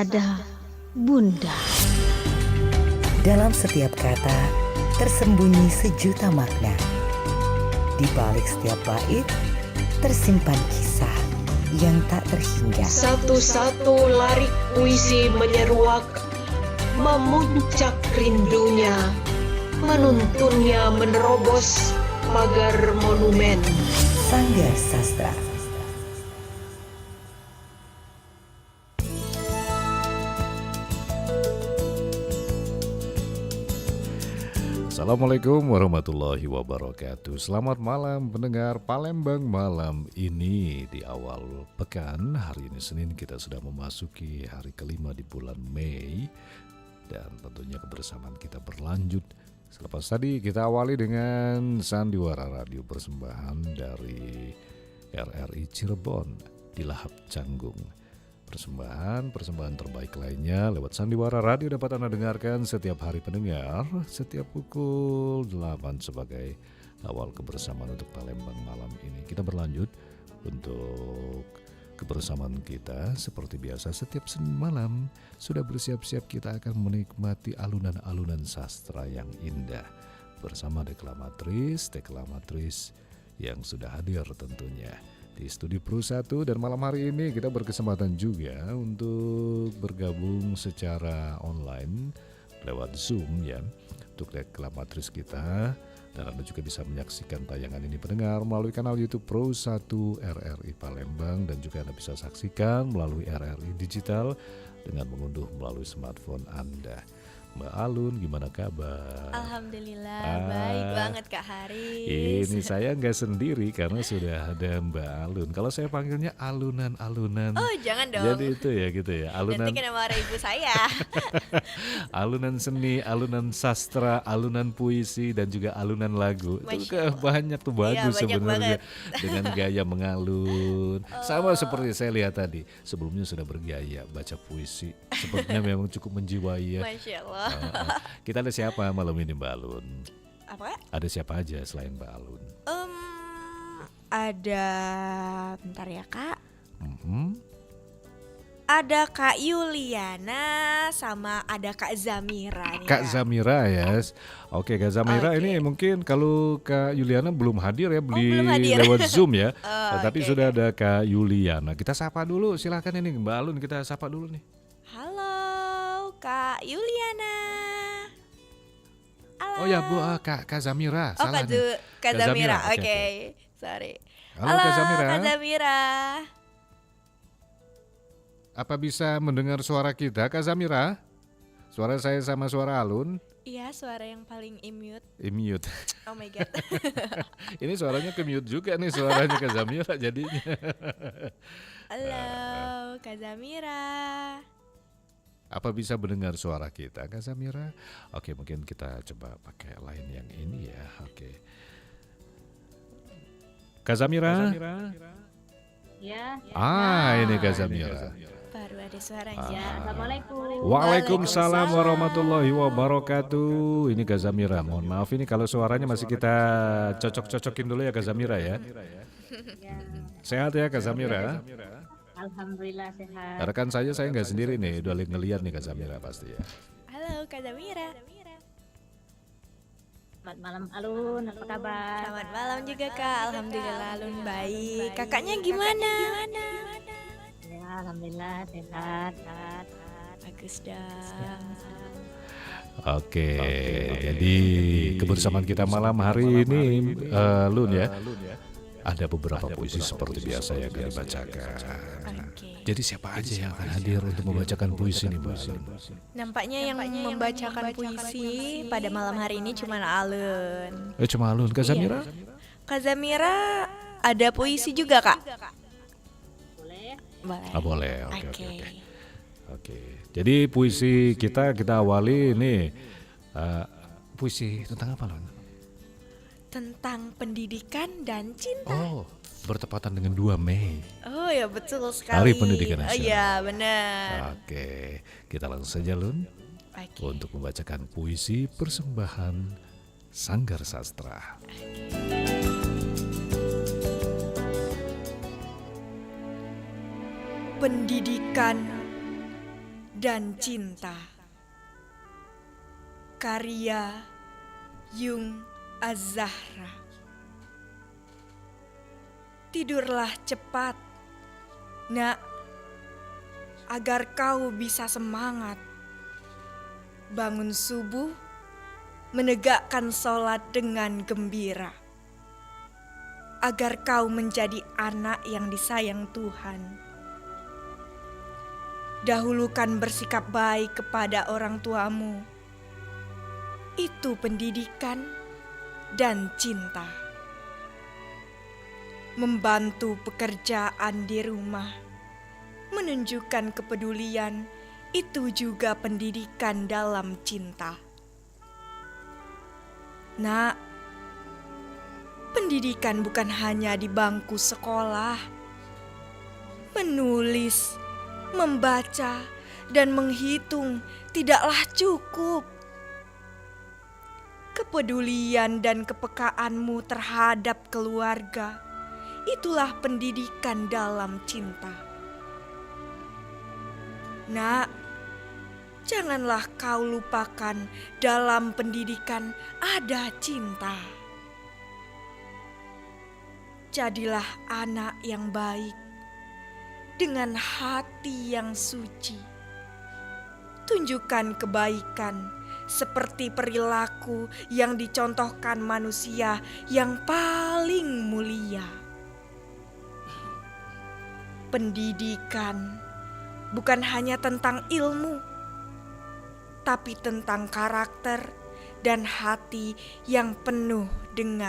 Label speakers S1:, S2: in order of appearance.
S1: Sada Bunda.
S2: Dalam setiap kata tersembunyi sejuta makna. Di balik setiap bait tersimpan kisah yang tak terhingga.
S3: Satu-satu larik puisi menyeruak, memuncak rindunya, menuntunnya menerobos pagar monumen.
S2: Sanggar Sastra.
S4: Assalamualaikum warahmatullahi wabarakatuh. Selamat malam pendengar Palembang malam ini. Di awal pekan, hari ini Senin, kita sudah memasuki hari kelima di bulan Mei. Dan tentunya kebersamaan kita berlanjut. Selepas tadi kita awali dengan Sandiwara Radio persembahan dari RRI Cirebon di Lahap Canggung. Persembahan terbaik lainnya lewat Sandiwara Radio dapat Anda dengarkan setiap hari pendengar, setiap pukul 8 sebagai awal kebersamaan untuk Palembang malam ini. Kita berlanjut untuk kebersamaan kita seperti biasa setiap Senin malam. Sudah bersiap-siap kita akan menikmati alunan-alunan sastra yang indah bersama deklamatrice yang sudah hadir tentunya di Studio Pro 1. Dan malam hari ini kita berkesempatan juga untuk bergabung secara online lewat Zoom ya, untuk deklamatrice kita. Dan Anda juga bisa menyaksikan tayangan ini pendengar melalui kanal YouTube Pro 1 RRI Palembang, dan juga Anda bisa saksikan melalui RRI Digital dengan mengunduh melalui smartphone Anda. Mbak Alun, gimana kabar?
S5: Alhamdulillah, baik banget Kak Haris.
S4: Ini saya nggak sendiri karena sudah ada Mbak Alun. Kalau saya panggilnya alunan-alunan.
S5: Oh jangan dong.
S4: Jadi itu ya gitu ya. Alunan.
S5: Nanti kena marah ibu saya.
S4: Alunan seni, alunan sastra, alunan puisi, dan juga alunan lagu. Itu banyak tuh, bagus
S5: iya,
S4: sebenarnya. Dengan gaya mengalun. Sama seperti saya lihat tadi. Sebelumnya sudah bergaya baca puisi. Sepertinya memang cukup menjiwai ya.
S5: Masya Allah.
S4: Kita ada siapa malam ini Mbak Alun?
S5: Apa?
S4: Ada siapa aja selain Mbak Alun?
S5: Ada, bentar ya Kak.
S4: Mm-hmm.
S5: Ada Kak Yuliana sama ada Kak Zamira nih.
S4: Kak Zamira ya. Oke, Kak Zamira ini mungkin kalau Kak Yuliana belum hadir ya,
S5: belum hadir.
S4: lewat Zoom ya. Tapi sudah
S5: okay.
S4: ada Kak Yuliana. Kita sapa dulu, silakan ini Mbak Alun, kita sapa dulu nih.
S5: Halo Kak Yuliana. Halo.
S4: Oh ya Bu, Kak Zamira.
S5: Oh
S4: salah nih.
S5: Kak Zamira, oke.
S4: Okay.
S5: Sorry.
S4: Halo Kak Zamira.
S5: Kak Zamira.
S4: Apa bisa mendengar suara kita Kak Zamira? Suara saya sama suara Alun?
S5: Iya, suara yang paling immute.
S4: Immute.
S5: Oh my god.
S4: Ini suaranya ke-mute juga nih, suaranya Kak Zamira jadinya.
S5: Halo Kak Zamira.
S4: Apa bisa mendengar suara kita Kak Zamira? Oke, mungkin kita coba pakai line yang ini ya. Oke. Kak Zamira?
S6: Ya.
S4: Ini Kak Zamira.
S5: Baru ada suaranya.
S6: Assalamualaikum.
S4: Waalaikumsalam warahmatullahi wabarakatuh. Ini Kak Zamira. Mohon maaf ini kalau suaranya masih kita cocok-cocokin dulu ya Kak Zamira ya. Sehat ya Kak Zamira?
S6: Alhamdulillah sehat.
S4: Rekan saya nggak sendiri nih, udah ngeliat nih Kak Zamira pasti ya.
S5: Halo Kak Zamira.
S6: Selamat malam Alun, apa kabar?
S5: Selamat malam juga Kak. Alhamdulillah Alun baik. Kakaknya gimana?
S6: Ya, alhamdulillah sehat.
S5: Bagus dong.
S4: Oke, jadi kebersamaan kita malam hari ini Lun ya. Ada beberapa puisi seperti biasa yang akan dibacakan. Jadi siapa aja yang akan hadir untuk membacakan puisi ini Mbak?
S5: Nampaknya yang membacakan puisi pada malam hari ini cuma Alun.
S4: Cuma Alun. Kak Zamira?
S5: Kak Zamira ada puisi juga Kak? Boleh.
S4: Boleh. Oke. Jadi puisi kita awali ini puisi tentang apa Lun?
S5: Tentang pendidikan dan cinta.
S4: Oh, bertepatan dengan 2 Mei.
S5: Oh ya betul sekali.
S4: Hari Pendidikan Nasional.
S5: Oh iya benar.
S4: Oke, kita langsung saja Lun untuk membacakan puisi persembahan Sanggar Sastra.
S5: Pendidikan dan Cinta. Karya Yung Az-Zahra. Tidurlah cepat, nak, agar kau bisa semangat. Bangun subuh, menegakkan sholat dengan gembira, agar kau menjadi anak yang disayang Tuhan. Dahulukan bersikap baik kepada orang tuamu. Itu pendidikan dan cinta. Membantu pekerjaan di rumah, menunjukkan kepedulian, itu juga pendidikan dalam cinta. Nak, pendidikan bukan hanya di bangku sekolah. Menulis, membaca, dan menghitung tidaklah cukup. Kepedulian dan kepekaanmu terhadap keluarga, itulah pendidikan dalam cinta. Nak, janganlah kau lupakan dalam pendidikan ada cinta. Jadilah anak yang baik dengan hati yang suci. Tunjukkan kebaikan seperti perilaku yang dicontohkan manusia yang paling mulia. Pendidikan bukan hanya tentang ilmu, tapi tentang karakter dan hati yang penuh dengan